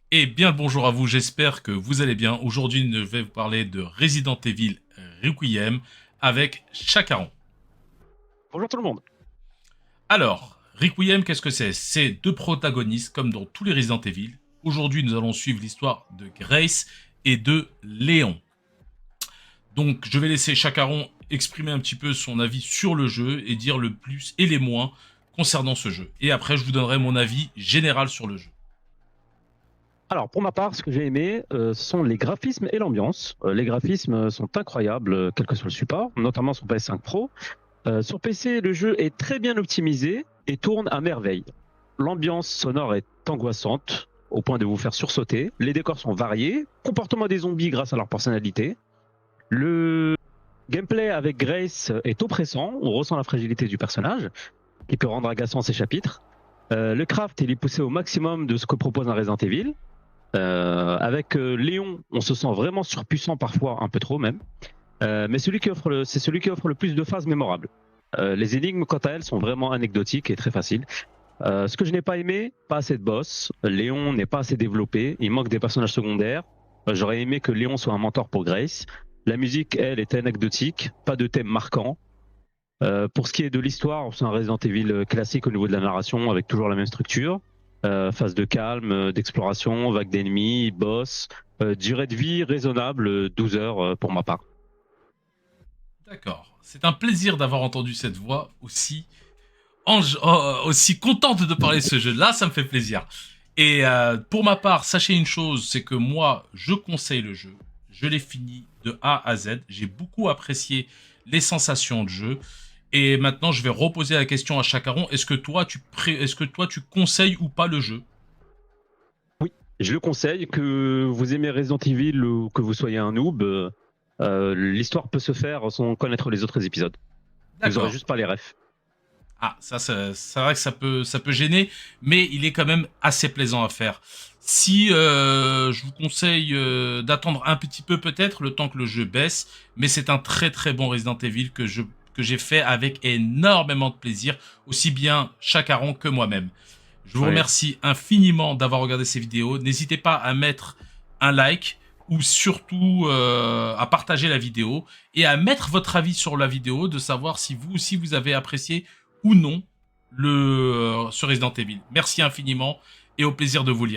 Eh bien, bonjour à vous, j'espère que vous allez bien. Aujourd'hui, je vais vous parler de Resident Evil Requiem avec Chacaron. Bonjour tout le monde. Alors, Requiem, qu'est-ce que c'est? C'est deux protagonistes, comme dans tous les Resident Evil. Aujourd'hui, nous allons suivre l'histoire de Grace et de Léon. Donc, je vais laisser Chacaron exprimer un petit peu son avis sur le jeu et dire le plus et les moins concernant ce jeu. Et après, je vous donnerai mon avis général sur le jeu. Alors pour ma part, ce que j'ai aimé, ce sont les graphismes et l'ambiance. Les graphismes sont incroyables, quel que soit le support, notamment sur PS5 Pro. Sur PC, le jeu est très bien optimisé et tourne à merveille. L'ambiance sonore est angoissante, au point de vous faire sursauter. Les décors sont variés, comportement des zombies grâce à leur personnalité. Le gameplay avec Grace est oppressant, on ressent la fragilité du personnage, qui peut rendre agaçant ses chapitres. Le craft, il est poussé au maximum de ce que propose un Resident Evil. Avec Léon, on se sent vraiment surpuissant parfois, un peu trop même. Mais c'est celui qui offre le plus de phases mémorables. Les énigmes, quant à elles, sont vraiment anecdotiques et très faciles. Ce que je n'ai pas aimé, pas assez de boss. Léon n'est pas assez développé. Il manque des personnages secondaires. J'aurais aimé que Léon soit un mentor pour Grace. La musique, elle, est anecdotique. Pas de thème marquant. Pour ce qui est de l'histoire, c'est un Resident Evil classique au niveau de la narration, avec toujours la même structure. Phase de calme, d'exploration, vague d'ennemis, boss, durée de vie raisonnable, 12 heures pour ma part. D'accord. C'est un plaisir d'avoir entendu cette voix aussi contente de parler de ce jeu. Là, ça me fait plaisir. Et pour ma part, sachez une chose, c'est que moi, je conseille le jeu. Je l'ai fini de A à Z. J'ai beaucoup apprécié les sensations de jeu. Et maintenant, je vais reposer la question à Chacaron. Est-ce que toi, tu conseilles ou pas le jeu? Oui, je le conseille, que vous aimez Resident Evil ou que vous soyez un noob, l'histoire peut se faire sans connaître les autres épisodes. Vous aurez D'accord. juste pas les refs. Ah, c'est vrai que ça peut gêner, mais il est quand même assez plaisant à faire. Si je vous conseille d'attendre un petit peu peut-être le temps que le jeu baisse, mais c'est un très très bon Resident Evil que j'ai fait avec énormément de plaisir, aussi bien Chacaron que moi-même. Je vous Ouais. remercie infiniment d'avoir regardé ces vidéos. N'hésitez pas à mettre un like ou surtout à partager la vidéo et à mettre votre avis sur la vidéo, de savoir si vous aussi vous avez apprécié ou non ce Resident Evil. Merci infiniment et au plaisir de vous lire.